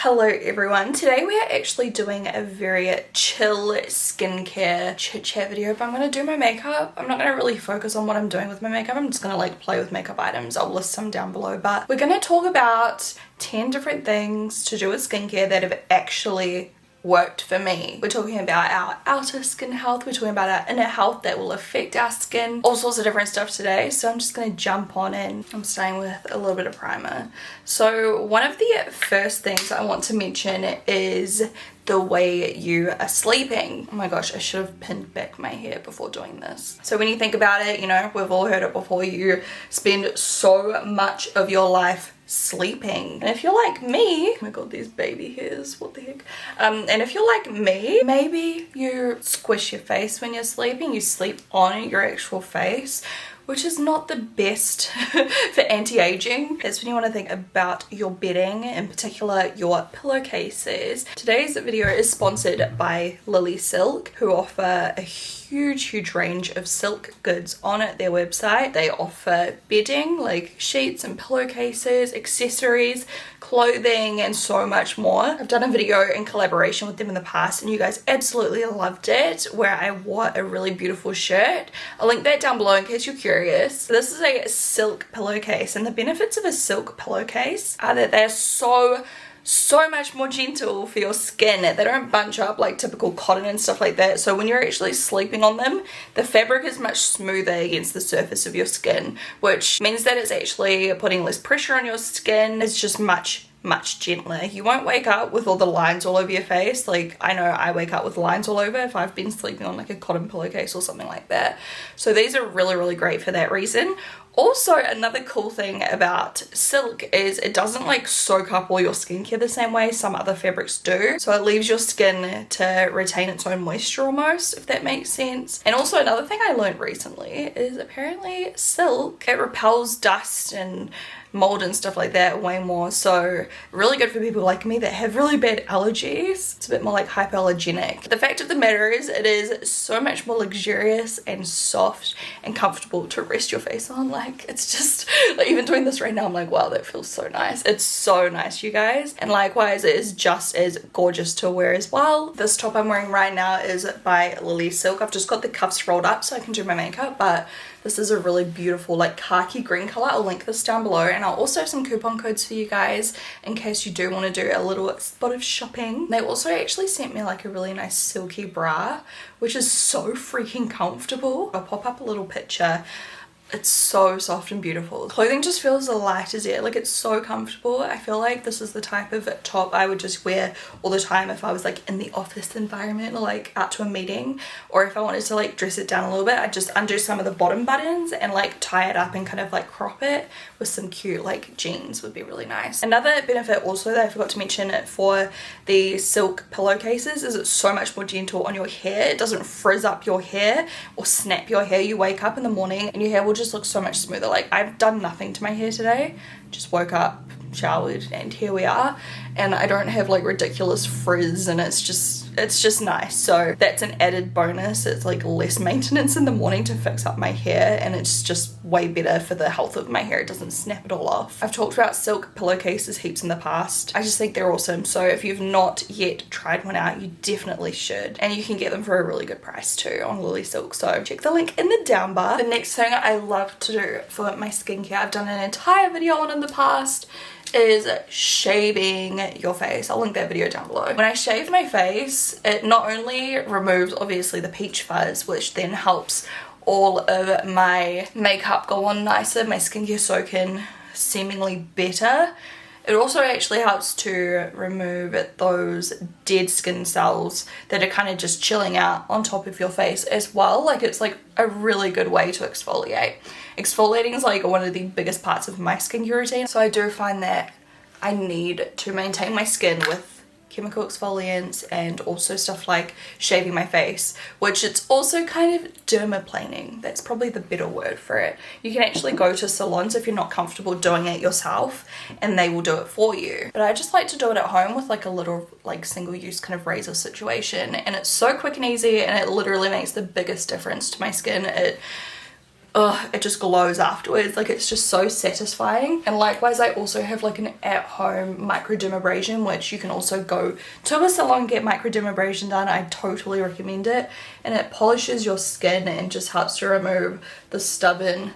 Hello everyone, today we are actually doing a very chill skincare chit chat video, but I'm going to do my makeup. I'm not going to really focus on what I'm doing with my makeup, I'm just going to like play with makeup items. I'll list some down below, but we're going to talk about 10 different things to do with skincare that have actually worked for me. We're talking about our outer skin health, we're talking about our inner health that will affect our skin, all sorts of different stuff today. So I'm just going to jump on in. I'm starting with a little bit of primer. So one of the first things I want to mention is the way you are sleeping. Oh my gosh, I should have pinned back my hair before doing this. So when you think about it, you know, we've all heard it before, you spend so much of your life sleeping. And if you're like me, oh my god, these baby hairs, what the heck. And if you're like me, maybe you squish your face when you're sleeping, you sleep on your actual face, which is not the best for anti-aging. That's when you want to think about your bedding, in particular your pillowcases. Today's video is sponsored by Lily Silk, who offer a huge range of silk goods on their website. They offer bedding like sheets and pillowcases, accessories, clothing, and so much more. I've done a video in collaboration with them in the past and you guys absolutely loved it, where I wore a really beautiful shirt. I'll link that down below in case you're curious. So this is a silk pillowcase, and the benefits of a silk pillowcase are that they're so much more gentle for your skin. They don't bunch up like typical cotton and stuff like that. So when you're actually sleeping on them, the fabric is much smoother against the surface of your skin, which means that it's actually putting less pressure on your skin. It's just much gentler. You won't wake up with all the lines all over your face. Like, I know I wake up with lines all over if I've been sleeping on like a cotton pillowcase or something like that. So these are really great for that reason. Also, another cool thing about silk is it doesn't like soak up all your skincare the same way some other fabrics do. So it leaves your skin to retain its own moisture almost, if that makes sense. And also another thing I learned recently is apparently silk, it repels dust and mold and stuff like that way more. So really good for people like me that have really bad allergies. It's a bit more like hypoallergenic. The fact of the matter is it is so much more luxurious and soft and comfortable to rest your face on. Like, it's just like, even doing this right now I'm like, wow, that feels so nice. It's so nice, you guys. And likewise, it is just as gorgeous to wear as well. This top I'm wearing right now is by Lily Silk. I've just got the cuffs rolled up so I can do my makeup, but this is a really beautiful like khaki green color. I'll link this down below, and I'll also have some coupon codes for you guys in case you do want to do a little spot of shopping. They also actually sent me like a really nice silky bra, which is so freaking comfortable. I'll pop up a little picture. It's so soft and beautiful. Clothing just feels light as air. Like, it's so comfortable. I feel like this is the type of top I would just wear all the time if I was like in the office environment or like out to a meeting, or if I wanted to like dress it down a little bit, I'd just undo some of the bottom buttons and like tie it up and kind of like crop it with some cute like jeans would be really nice. Another benefit also that I forgot to mention for the silk pillowcases is it's so much more gentle on your hair. It doesn't frizz up your hair or snap your hair. You wake up in the morning and your hair will just look so much smoother. Like, I've done nothing to my hair today, just woke up, showered, and here we are, and I don't have like ridiculous frizz, and it's just nice. So that's an added bonus. It's like less maintenance in the morning to fix up my hair, and it's just way better for the health of my hair. It doesn't snap it all off. I've talked about silk pillowcases heaps in the past. I just think they're awesome. So if you've not yet tried one out, you definitely should, and you can get them for a really good price too on Lily Silk. So check the link in the down bar. The next thing I love to do for my skincare, I've done an entire video on in the past, is shaving your face. I'll link that video down below. When I shave my face, it not only removes obviously the peach fuzz, which then helps all of my makeup go on nicer, my skincare soak in seemingly better, it also actually helps to remove those dead skin cells that are kind of just chilling out on top of your face as well. Like, it's like a really good way to exfoliate. Exfoliating is like one of the biggest parts of my skincare routine. So I do find that I need to maintain my skin with chemical exfoliants and also stuff like shaving my face, which it's also kind of dermaplaning. That's probably the better word for it. You can actually go to salons if you're not comfortable doing it yourself, and they will do it for you. But I just like to do it at home with like a little like single use kind of razor situation, and it's so quick and easy, and it literally makes the biggest difference to my skin. It it just glows afterwards. Like, it's just so satisfying. And likewise, I also have like an at-home microdermabrasion, which you can also go to a salon and get microdermabrasion done. I totally recommend it, and it polishes your skin and just helps to remove the stubborn,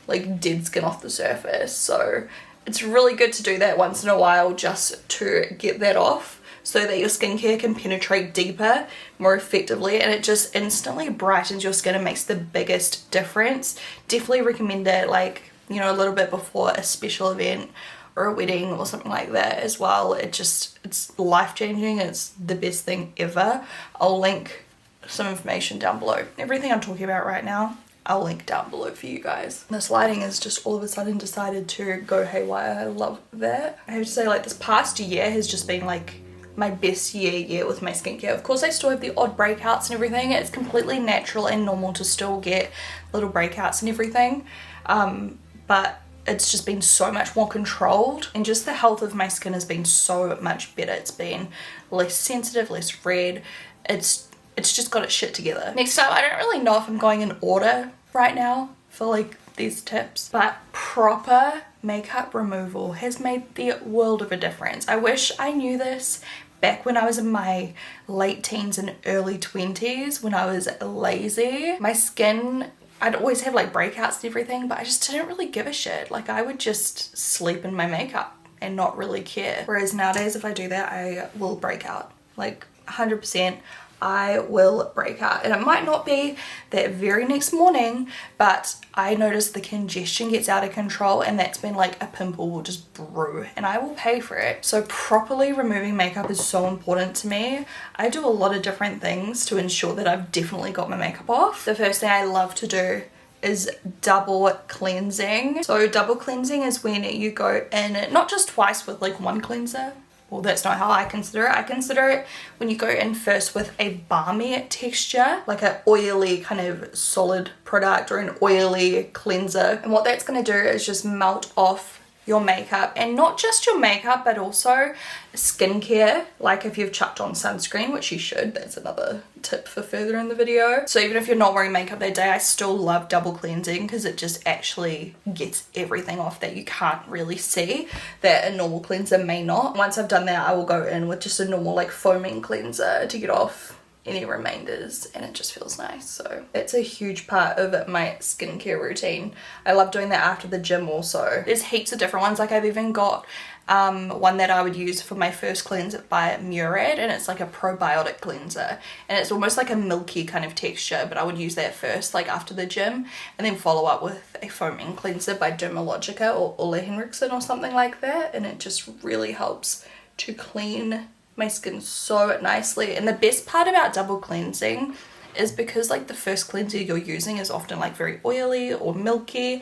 like, dead skin off the surface. So it's really good to do that once in a while, just to get that off, so that your skincare can penetrate deeper, more effectively, and it just instantly brightens your skin and makes the biggest difference. Definitely recommend it, like, you know, a little bit before a special event or a wedding or something like that as well. It's life-changing. It's the best thing ever. I'll link some information down below. Everything I'm talking about right now, I'll link down below for you guys. This lighting has just all of a sudden decided to go haywire. I love that. I have to say, like, this past year has just been like my best year with my skincare. Of course, I still have the odd breakouts and everything. It's completely natural and normal to still get little breakouts and everything, but it's just been so much more controlled, and just the health of my skin has been so much better. It's been less sensitive, less red. It's just got its shit together. Next up, I don't really know if I'm going in order right now for like these tips, but proper makeup removal has made the world of a difference. I wish I knew this back when I was in my late teens and early 20s, when I was lazy. My skin, I'd always have like breakouts and everything, but I just didn't really give a shit. Like, I would just sleep in my makeup and not really care. Whereas nowadays, if I do that, I will break out. Like, 100%. I will break out, and it might not be that very next morning, but I notice the congestion gets out of control, and that's when like a pimple will just brew, and I will pay for it. So properly removing makeup is so important to me. I do a lot of different things to ensure that I've definitely got my makeup off. The first thing I love to do is double cleansing. So double cleansing is when you go in not just twice with like one cleanser. Well, that's not how I consider it. I consider it when you go in first with a balmy texture, like an oily kind of solid product or an oily cleanser. And what that's going to do is just melt off your makeup, and not just your makeup, but also skincare. Like if you've chucked on sunscreen, which you should, that's another tip for further in the video. So even if you're not wearing makeup that day, I still love double cleansing, because it just actually gets everything off that you can't really see, that a normal cleanser may not. Once I've done that, I will go in with just a normal like foaming cleanser to get off any remainders, and it just feels nice. So it's a huge part of my skincare routine. I love doing that after the gym also. There's heaps of different ones. Like, I've even got one that I would use for my first cleanse by Murad, and it's like a probiotic cleanser, and it's almost like a milky kind of texture, but I would use that first, like after the gym, and then follow up with a foaming cleanser by Dermalogica or Ole Henriksen or something like that, and it just really helps to clean my skin so nicely. And the best part about double cleansing is because like the first cleanser you're using is often like very oily or milky,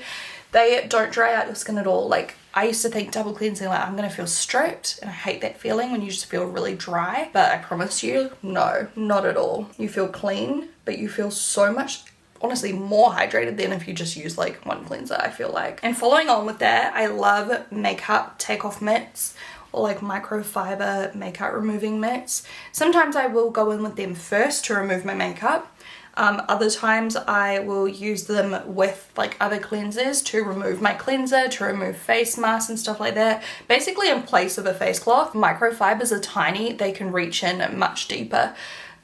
they don't dry out your skin at all. Like, I used to think double cleansing, like, I'm gonna feel stripped, and I hate that feeling when you just feel really dry, but I promise you, no, not at all. You feel clean, but you feel so much, honestly, more hydrated than if you just use like one cleanser, I feel like. And following on with that, I love makeup takeoff mitts, or like microfiber makeup removing mitts. Sometimes I will go in with them first to remove my makeup. Other times I will use them with like other cleansers to remove my cleanser, to remove face masks and stuff like that. Basically in place of a face cloth. Microfibers are tiny, they can reach in much deeper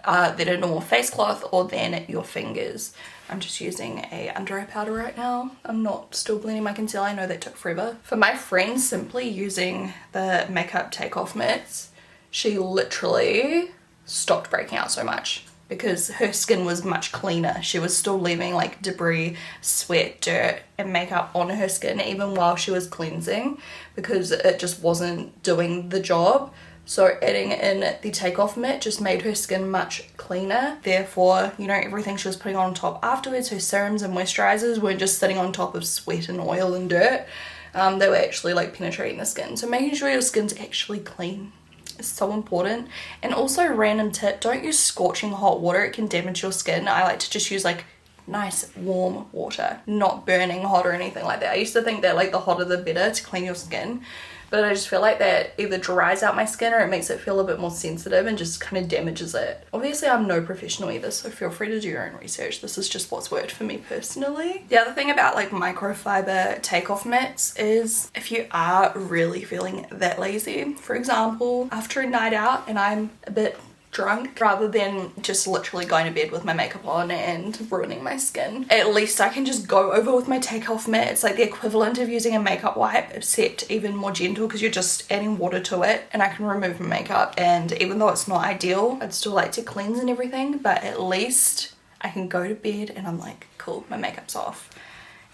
than a normal face cloth or than your fingers. I'm just using a under eye powder right now. I'm not still blending my concealer. I know that took forever. For my friend simply using the makeup takeoff mitts, she literally stopped breaking out so much because her skin was much cleaner. She was still leaving like debris, sweat, dirt and makeup on her skin even while she was cleansing, because it just wasn't doing the job. So adding in the takeoff mitt just made her skin much cleaner. Therefore, you know, everything she was putting on top afterwards, her serums and moisturisers weren't just sitting on top of sweat and oil and dirt. They were actually like penetrating the skin. So making sure your skin's actually clean is so important. And also, random tip, don't use scorching hot water. It can damage your skin. I like to just use like nice warm water, not burning hot or anything like that. I used to think that like the hotter the better to clean your skin. but I just feel like that either dries out my skin or it makes it feel a bit more sensitive and just kind of damages it. Obviously I'm no professional either, so feel free to do your own research. This is just what's worked for me personally. The other thing about like microfiber takeoff mitts is if you are really feeling that lazy, for example after a night out and I'm a bit drunk, rather than just literally going to bed with my makeup on and ruining my skin, at least I can just go over with my takeoff mitt. It's like the equivalent of using a makeup wipe, except even more gentle because you're just adding water to it, and I can remove my makeup. And even though it's not ideal, I'd still like to cleanse and everything, but at least I can go to bed and I'm like, cool, my makeup's off.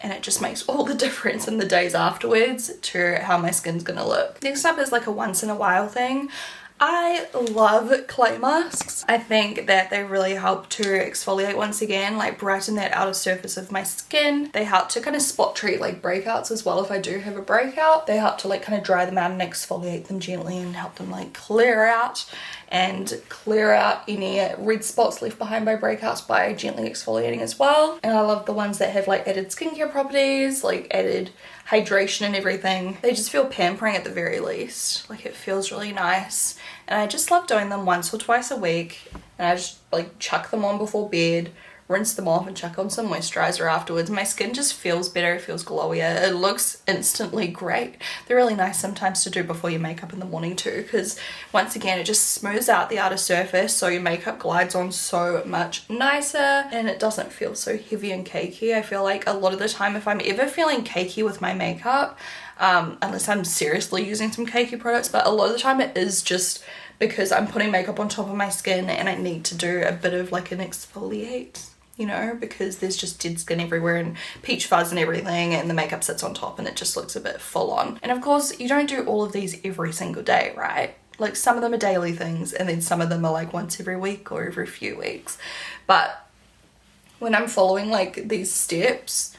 And it just makes all the difference in the days afterwards to how my skin's gonna look. Next up is like a once in a while thing. I love clay masks. I think that they really help to exfoliate once again, like brighten that outer surface of my skin. They help to kind of spot treat like breakouts as well if I do have a breakout. They help to like kind of dry them out and exfoliate them gently and help them like clear out any red spots left behind by breakouts by gently exfoliating as well. And I love the ones that have like added skincare properties, like added hydration and everything. They just feel pampering at the very least. Like it feels really nice. And I just love doing them once or twice a week. And I just like chuck them on before bed, rinse them off and chuck on some moisturizer afterwards. My skin just feels better, it feels glowier, it looks instantly great. They're really nice sometimes to do before your makeup in the morning too, because once again it just smooths out the outer surface so your makeup glides on so much nicer and it doesn't feel so heavy and cakey. I feel like a lot of the time if I'm ever feeling cakey with my makeup, unless I'm seriously using some cakey products, but a lot of the time it is just because I'm putting makeup on top of my skin and I need to do a bit of like an exfoliate, you know, because there's just dead skin everywhere and peach fuzz and everything, and the makeup sits on top and it just looks a bit full on. And of course you don't do all of these every single day, right? Like some of them are daily things and then some of them are like once every week or every few weeks. But when I'm following like these steps,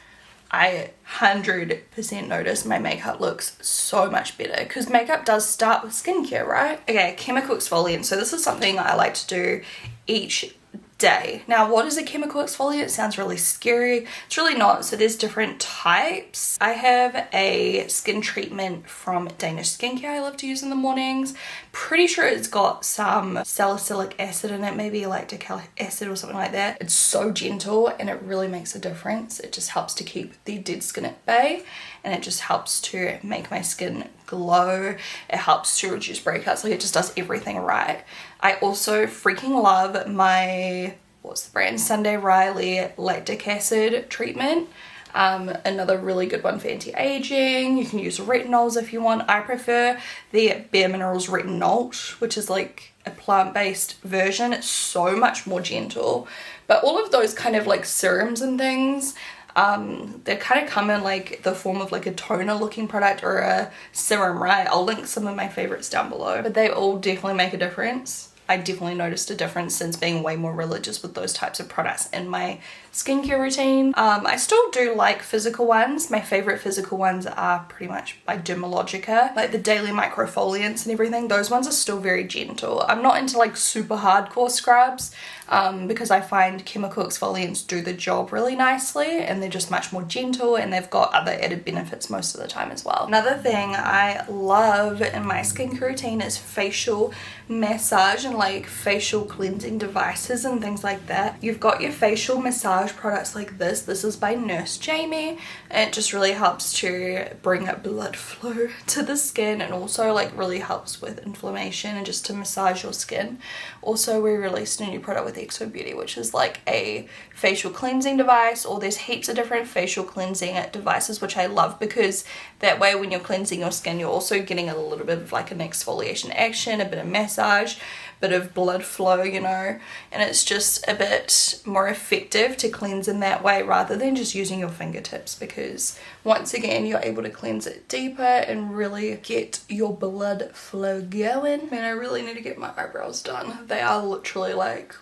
I 100% notice my makeup looks so much better, because makeup does start with skincare, right? Okay, chemical exfoliant. So this is something I like to do each day. Now, what is a chemical exfoliant? It sounds really scary. It's really not. So there's different types. I have a skin treatment from Danish Skincare I love to use in the mornings. Pretty sure it's got some salicylic acid in it, maybe lactic acid or something like that. It's so gentle and it really makes a difference. It just helps to keep the dead skin at bay, and it just helps to make my skin glow. It helps to reduce breakouts. Like it just does everything right. I also freaking love my, what's the brand? Sunday Riley lactic acid treatment. Another really good one for anti-aging. You can use retinols if you want. I prefer the Bare Minerals Retinolt, which is like a plant-based version. It's so much more gentle. But all of those kind of like serums and things, they kind of come in like the form of like a toner looking product or a serum, right? I'll link some of my favorites down below, but they all definitely make a difference. I definitely noticed a difference since being way more religious with those types of products in my skincare routine. I still do like physical ones. My favorite physical ones are pretty much by Dermalogica, like the daily microfoliants and everything. Those ones are still very gentle. I'm not into like super hardcore scrubs because I find chemical exfoliants do the job really nicely and they're just much more gentle and they've got other added benefits most of the time as well. Another thing I love in my skincare routine is facial massage and like facial cleansing devices and things like that. You've got your facial massage products like this. This is by Nurse Jamie. It just really helps to bring up blood flow to the skin and also like really helps with inflammation and just to massage your skin. Also, we released a new product with Exo Beauty, which is like a facial cleansing device, or there's heaps of different facial cleansing devices, which I love because that way when you're cleansing your skin, you're also getting a little bit of like an exfoliation action, a bit of massage, bit of blood flow, you know, and it's just a bit more effective to cleanse in that way rather than just using your fingertips, because once again you're able to cleanse it deeper and really get your blood flow going. Man, I really need to get my eyebrows done. They are literally like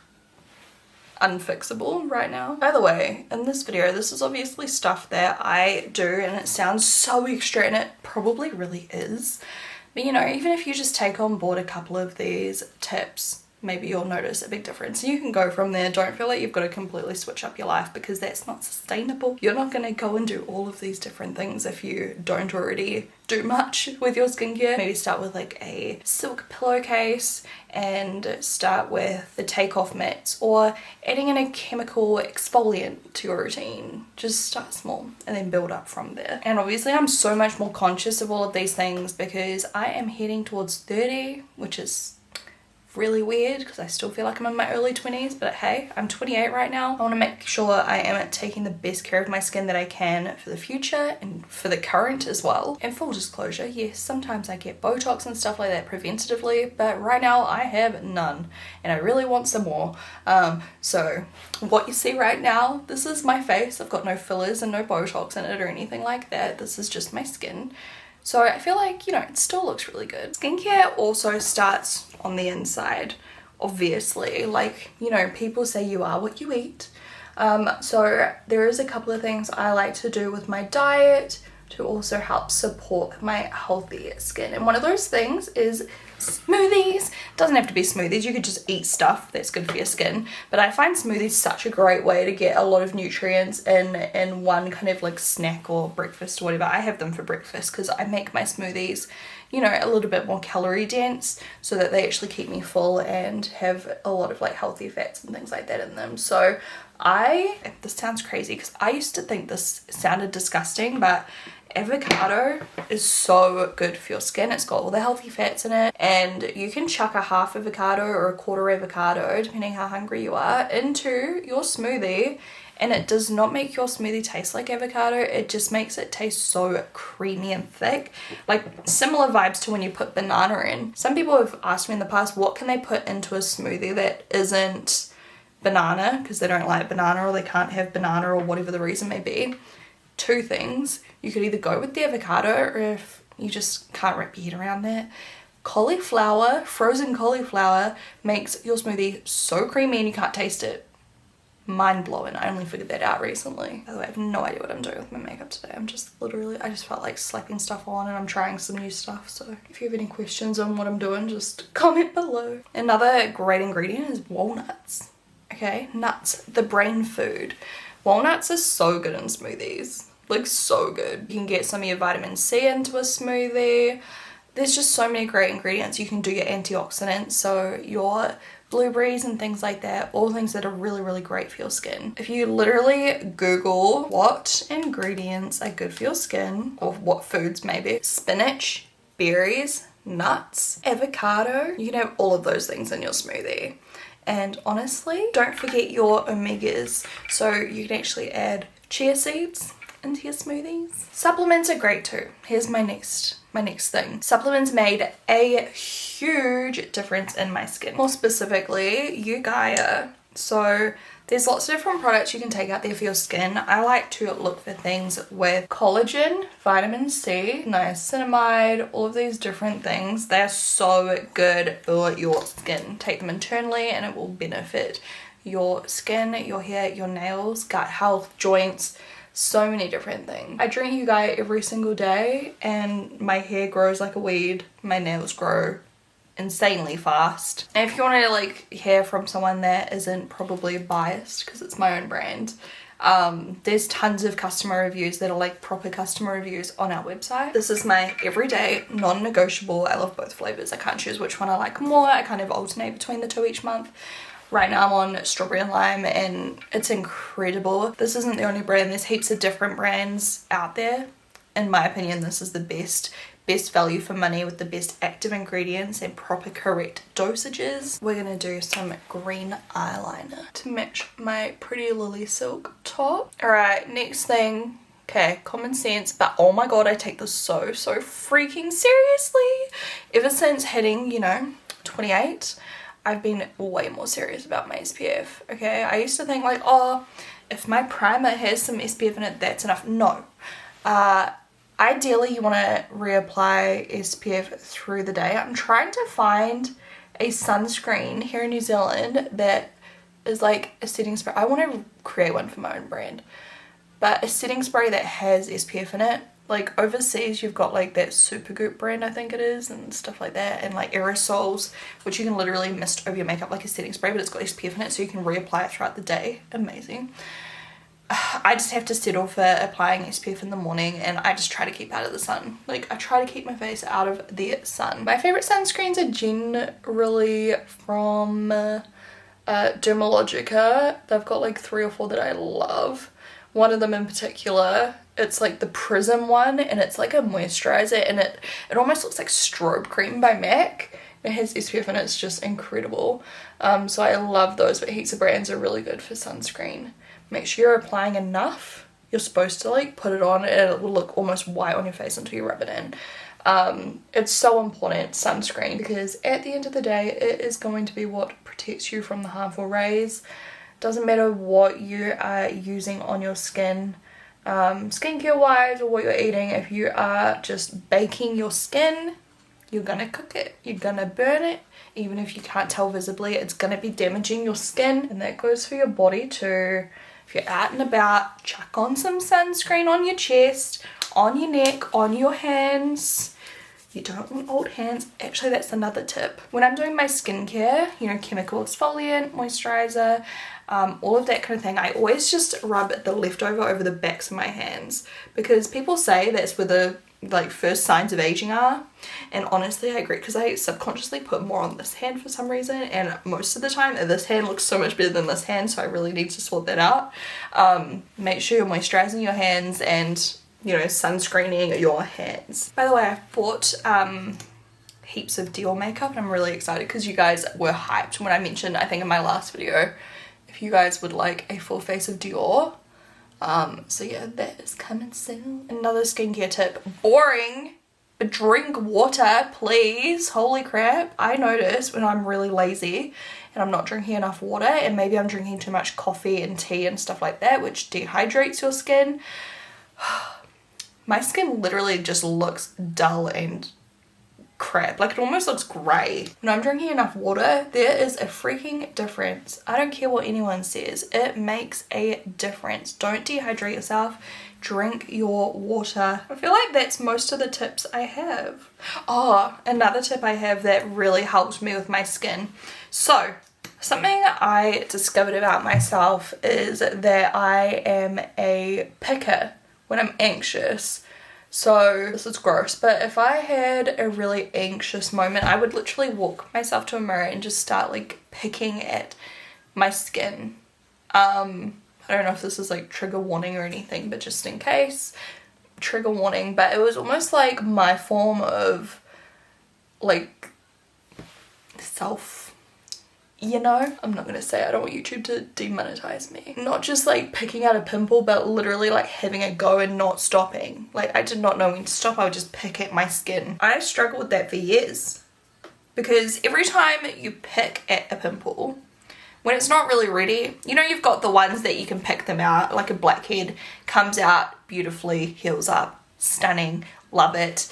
unfixable right now. By the way, in this video, this is obviously stuff that I do and it sounds so extra, and it probably really is. But you know, even if you just take on board a couple of these tips, maybe you'll notice a big difference. You can go from there. Don't feel like you've got to completely switch up your life, because that's not sustainable. You're not going to go and do all of these different things if you don't already do much with your skincare. Maybe start with like a silk pillowcase and start with the take-off mats, or adding in a chemical exfoliant to your routine. Just start small and then build up from there. And obviously I'm so much more conscious of all of these things because I am heading towards 30, which is really weird because I still feel like I'm in my early 20s, but hey, I'm 28 right now. I want to make sure I am taking the best care of my skin that I can for the future and for the current as well. And full disclosure, yes, sometimes I get Botox and stuff like that preventatively, but right now I have none and I really want some more. So what you see right now, this is my face. I've got no fillers and no Botox in it or anything like that. This is just my skin. So I feel like, you know, it still looks really good. Skincare also starts on the inside, obviously. Like, you know, people say you are what you eat. So there is a couple of things I like to do with my diet to also help support my healthy skin. And one of those things is smoothies. Doesn't have to be smoothies, you could just eat stuff that's good for your skin, but I find smoothies such a great way to get a lot of nutrients in one kind of like snack or breakfast or whatever. I have them for breakfast because I make my smoothies, you know, a little bit more calorie dense so that they actually keep me full and have a lot of like healthy fats and things like that in them. So this sounds crazy because I used to think this sounded disgusting, but avocado is so good for your skin. It's got all the healthy fats in it, and you can chuck a half avocado or a quarter avocado, depending how hungry you are, into your smoothie, and it does not make your smoothie taste like avocado. It just makes it taste so creamy and thick, like similar vibes to when you put banana in. Some people have asked me in the past, what can they put into a smoothie that isn't banana, because they don't like banana or they can't have banana or whatever the reason may be. Two things. You could either go with the avocado, or if you just can't wrap your head around that, cauliflower. Frozen cauliflower makes your smoothie so creamy and you can't taste it. Mind blowing. I only figured that out recently. By the way, I have no idea what I'm doing with my makeup today. I'm just literally, I just felt like slapping stuff on and I'm trying some new stuff. So if you have any questions on what I'm doing, just comment below. Another great ingredient is walnuts. Okay, nuts, the brain food. Walnuts are so good in smoothies, like so good. You can get some of your vitamin C into a smoothie. There's just so many great ingredients. You can do your antioxidants, so your blueberries and things like that, all things that are really, really great for your skin. If you literally Google what ingredients are good for your skin, or what foods maybe, spinach, berries, nuts, avocado, you can have all of those things in your smoothie. And honestly, don't forget your omegas. So you can actually add chia seeds into your smoothies. Supplements are great too. Here's my next thing. Supplements made a huge difference in my skin. More specifically, Gaia. So there's lots of different products you can take out there for your skin. I like to look for things with collagen, vitamin C, niacinamide, all of these different things. They're so good for your skin. Take them internally and it will benefit your skin, your hair, your nails, gut health, joints, so many different things. I drink Gaia every single day and my hair grows like a weed. My nails grow insanely fast. And if you want to like hear from someone that isn't probably biased, because it's my own brand, there's tons of customer reviews that are like proper customer reviews on our website. This is my everyday non-negotiable. I love both flavors. I can't choose which one I like more. I kind of alternate between the two each month. Right now I'm on strawberry and lime and it's incredible. This isn't the only brand. There's heaps of different brands out there. In my opinion, this is the best value for money with the best active ingredients and proper correct dosages. We're gonna do some green eyeliner to match my pretty lily silk top. Alright, next thing. Okay, common sense, but oh my god, I take this so freaking seriously. Ever since hitting, you know, 28, I've been way more serious about my SPF, okay? I used to think like, oh, if my primer has some SPF in it, that's enough. No. Ideally, you want to reapply SPF through the day. I'm trying to find a sunscreen here in New Zealand that is like a setting spray. I want to create one for my own brand. But a setting spray that has SPF in it, like overseas you've got like that Supergoop brand, I think it is, and stuff like that, and like aerosols, which you can literally mist over your makeup like a setting spray, but it's got SPF in it so you can reapply it throughout the day. Amazing. I just have to settle for applying SPF in the morning, and I just try to keep out of the sun. Like, I try to keep my face out of the sun. My favorite sunscreens are generally from Dermalogica. They've got like 3 or 4 that I love. One of them in particular, it's like the Prism one, and it's like a moisturizer, and it almost looks like strobe cream by MAC. It has SPF and it's just incredible. So I love those, but heaps of brands are really good for sunscreen. Make sure you're applying enough. You're supposed to like put it on and it will look almost white on your face until you rub it in. It's so important, sunscreen, because at the end of the day it is going to be what protects you from the harmful rays. Doesn't matter what you are using on your skin, skincare wise, or what you're eating. If you are just baking your skin, you're gonna cook it, you're gonna burn it. Even if you can't tell visibly, it's gonna be damaging your skin, and that goes for your body too. If you're out and about, chuck on some sunscreen on your chest, on your neck, on your hands. You don't want old hands. Actually, that's another tip. When I'm doing my skincare, you know, chemical exfoliant, moisturizer, all of that kind of thing, I always just rub the leftover over the backs of my hands, because people say that's where the like first signs of aging are, and honestly I agree, because I subconsciously put more on this hand for some reason, and most of the time this hand looks so much better than this hand, so I really need to sort that out. Make sure you're moisturizing your hands and, you know, sunscreening your hands. By the way, I've bought heaps of Dior makeup, and I'm really excited because you guys were hyped when I mentioned, I think in my last video, if you guys would like a full face of Dior. So yeah, that is coming soon. Another skincare tip, boring, but drink water, please. Holy crap, I notice when I'm really lazy and I'm not drinking enough water, and maybe I'm drinking too much coffee and tea and stuff like that, which dehydrates your skin. My skin literally just looks dull and crap, like it almost looks grey. When I'm drinking enough water, there is a freaking difference. I don't care what anyone says, it makes a difference. Don't dehydrate yourself, drink your water. I feel like that's most of the tips I have. Oh, another tip I have that really helps me with my skin. So something I discovered about myself is that I am a picker when I'm anxious. So this is gross, but if I had a really anxious moment, I would literally walk myself to a mirror and just start like picking at my skin. I don't know if this is like trigger warning or anything, but just in case, trigger warning. But it was almost like my form of like self, you know, I'm not gonna say, I don't want YouTube to demonetize me. Not just like picking out a pimple, but literally like having a go and not stopping. Like I did not know when to stop, I would just pick at my skin. I struggled with that for years, because every time you pick at a pimple, when it's not really ready, you know, you've got the ones that you can pick them out, like a blackhead comes out beautifully, heals up, stunning, love it.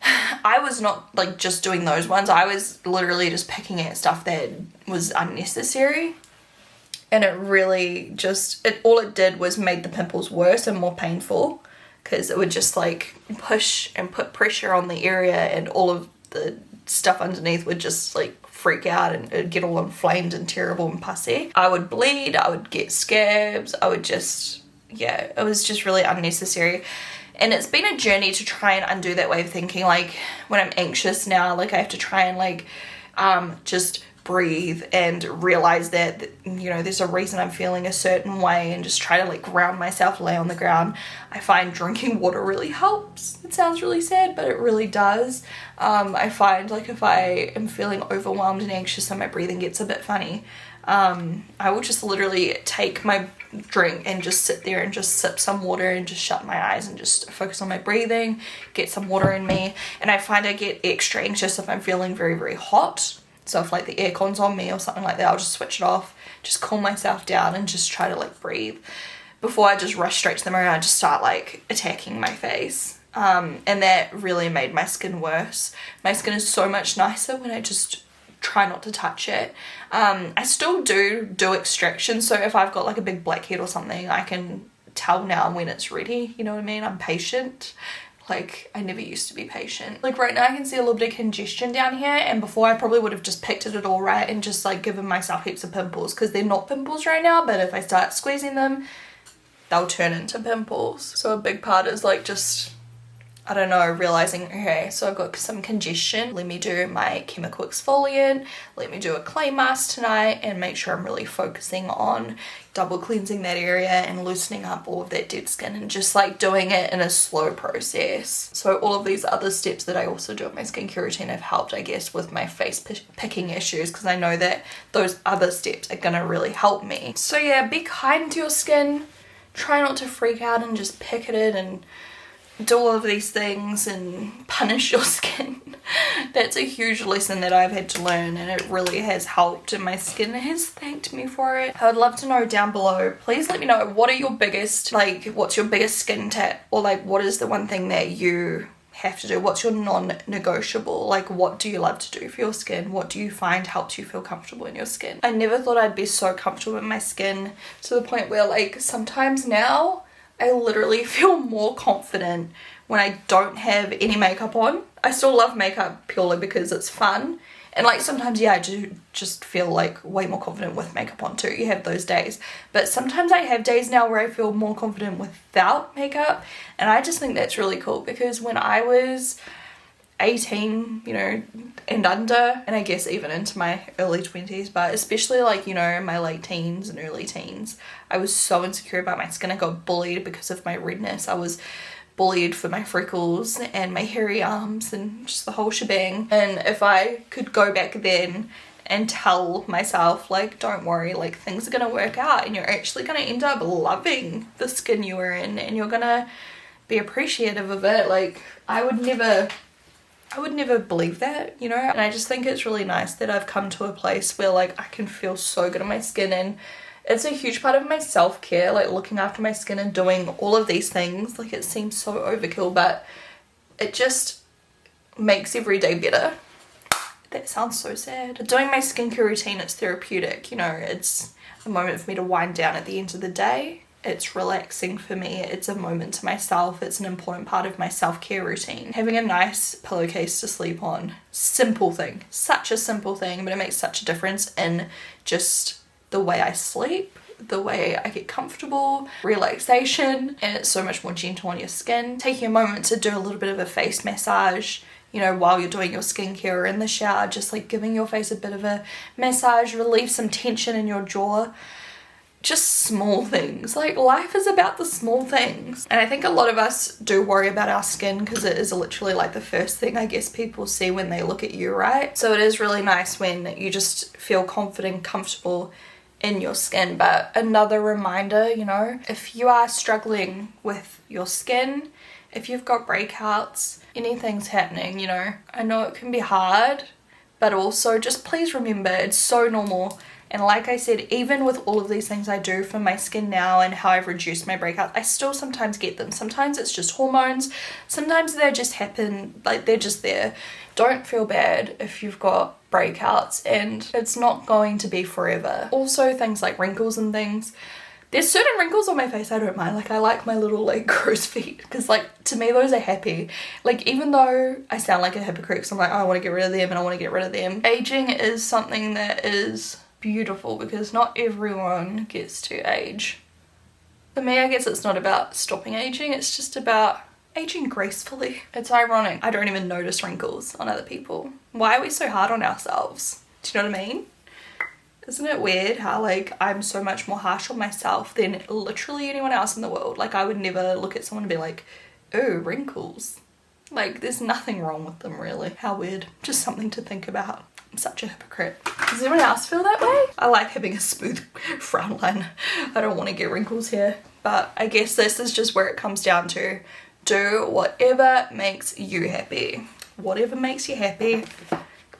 I was not like just doing those ones, I was literally just picking at stuff that was unnecessary, and it really just, all it did was made the pimples worse and more painful, because it would just like push and put pressure on the area, and all of the stuff underneath would just like freak out and it'd get all inflamed and terrible and pussy. I would bleed, I would get scabs, I would just, yeah, it was just really unnecessary. And it's been a journey to try and undo that way of thinking. Like when I'm anxious now, like I have to try and like just breathe and realize that, you know, there's a reason I'm feeling a certain way, and just try to like ground myself, lay on the ground. I find drinking water really helps. It sounds really sad, but it really does. I find like if I am feeling overwhelmed and anxious and my breathing gets a bit funny, I will just literally take my drink and just sit there and just sip some water and just shut my eyes and just focus on my breathing, get some water in me. And I find I get extra anxious if I'm feeling very, very hot. So if like the aircon's on me or something like that, I'll just switch it off, just calm myself down and just try to like breathe before I just rush straight to the mirror and just start like attacking my face. And that really made my skin worse. My skin is so much nicer when I just try not to touch it. I still do extraction, so if I've got like a big blackhead or something, I can tell now when it's ready, you know what I mean? I'm patient. Like, I never used to be patient. Like right now I can see a little bit of congestion down here, and before I probably would have just picked it at all right and just like given myself heaps of pimples, because they're not pimples right now, but if I start squeezing them, they'll turn into pimples. So a big part is like just, I don't know, realizing, okay, so I've got some congestion. Let me do my chemical exfoliant. Let me do a clay mask tonight and make sure I'm really focusing on double cleansing that area and loosening up all of that dead skin, and just like doing it in a slow process. So all of these other steps that I also do in my skincare routine have helped, I guess, with my face picking issues, because I know that those other steps are gonna really help me. So yeah, be kind to your skin. Try not to freak out and just pick at it and do all of these things and punish your skin. That's a huge lesson that I've had to learn, and it really has helped, and my skin has thanked me for it. I would love to know down below, please let me know, what are your biggest, like, what's your biggest skin tip, or like what is the one thing that you have to do? What's your non-negotiable? Like, what do you love to do for your skin? What do you find helps you feel comfortable in your skin? I never thought I'd be so comfortable in my skin, to the point where like sometimes now I literally feel more confident when I don't have any makeup on. I still love makeup purely because it's fun, and like sometimes, yeah, I do just feel like way more confident with makeup on too. You have those days, but sometimes I have days now where I feel more confident without makeup, and I just think that's really cool, because when I was 18, you know, and under, and I guess even into my early 20s, but especially like, you know, my late teens and early teens, I was so insecure about my skin. I got bullied because of my redness. I was bullied for my freckles and my hairy arms and just the whole shebang. And if I could go back then and tell myself, like, don't worry, like, things are gonna work out, and you're actually gonna end up loving the skin you were in, and you're gonna be appreciative of it, like, I would never believe that, you know. And I just think it's really nice that I've come to a place where like I can feel so good on my skin, and it's a huge part of my self-care, like looking after my skin and doing all of these things. Like, it seems so overkill, but it just makes every day better. That sounds so sad. Doing my skincare routine, it's therapeutic, you know. It's a moment for me to wind down at the end of the day. It's relaxing for me. It's a moment to myself. It's an important part of my self-care routine. Having a nice pillowcase to sleep on. Simple thing. Such a simple thing, but it makes such a difference in just the way I sleep, the way I get comfortable, relaxation, and it's so much more gentle on your skin. Taking a moment to do a little bit of a face massage, you know, while you're doing your skincare or in the shower, just like giving your face a bit of a massage, relieve some tension in your jaw. Just small things. Like, life is about the small things. And I think a lot of us do worry about our skin, because it is literally like the first thing I guess people see when they look at you, right? So it is really nice when you just feel confident, comfortable in your skin. But another reminder, you know, if you are struggling with your skin, if you've got breakouts, anything's happening, you know, I know it can be hard, but also just please remember it's so normal. And like I said, even with all of these things I do for my skin now and how I've reduced my breakouts, I still sometimes get them. Sometimes it's just hormones. Sometimes they just happen, like they're just there. Don't feel bad if you've got breakouts, and it's not going to be forever. Also, things like wrinkles and things. There's certain wrinkles on my face I don't mind. Like, I like my little like crow's feet, because like to me those are happy. Like, even though I sound like a hypocrite because I'm like, oh, I want to get rid of them and I want to get rid of them. Aging is something that is beautiful, because not everyone gets to age. For me, I guess it's not about stopping aging, it's just about aging gracefully. It's ironic, I don't even notice wrinkles on other people. Why are we so hard on ourselves? Do you know what I mean? Isn't it weird how like I'm so much more harsh on myself than literally anyone else in the world? Like, I would never look at someone and be like, oh, wrinkles. Like, there's nothing wrong with them really. How weird. Just something to think about. I'm such a hypocrite. Does anyone else feel that way? I like having a smooth frown line. I don't want to get wrinkles here. But I guess this is just where it comes down to. Do whatever makes you happy. Whatever makes you happy.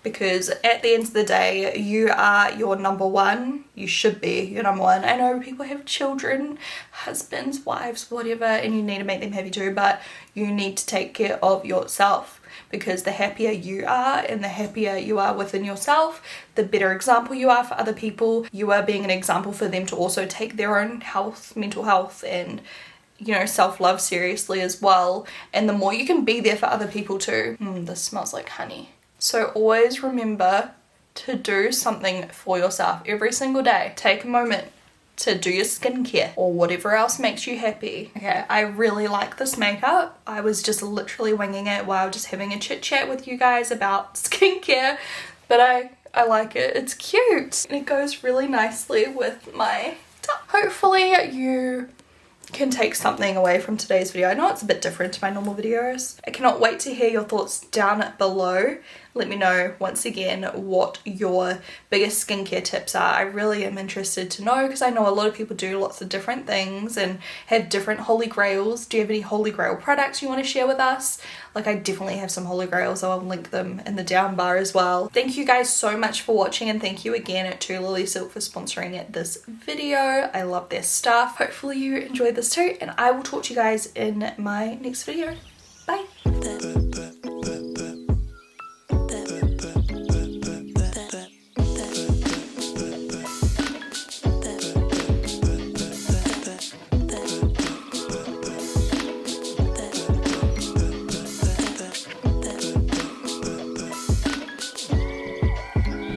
Because at the end of the day, you are your number one. You should be your number one. I know people have children, husbands, wives, whatever, and you need to make them happy too, but you need to take care of yourself, because the happier you are and the happier you are within yourself, the better example you are for other people. You are being an example for them to also take their own health, mental health, and self-love seriously as well. And the more you can be there for other people too. This smells like honey. So always remember to do something for yourself every single day. Take a moment to do your skincare or whatever else makes you happy. Okay, I really like this makeup. I was just literally winging it while just having a chit chat with you guys about skincare, but I like it. It's cute and it goes really nicely with my top. Hopefully you can take something away from today's video. I know it's a bit different to my normal videos. I cannot wait to hear your thoughts down below. Let me know once again what your biggest skincare tips are. I really am interested to know because I know a lot of people do lots of different things and have different holy grails. Do you have any holy grail products you want to share with us? Like, I definitely have some holy grails, so I'll link them in the down bar as well. Thank you guys so much for watching, and thank you again to Lily Silk for sponsoring this video. I love their stuff. Hopefully you enjoyed this too, and I will talk to you guys in my next video. Bye.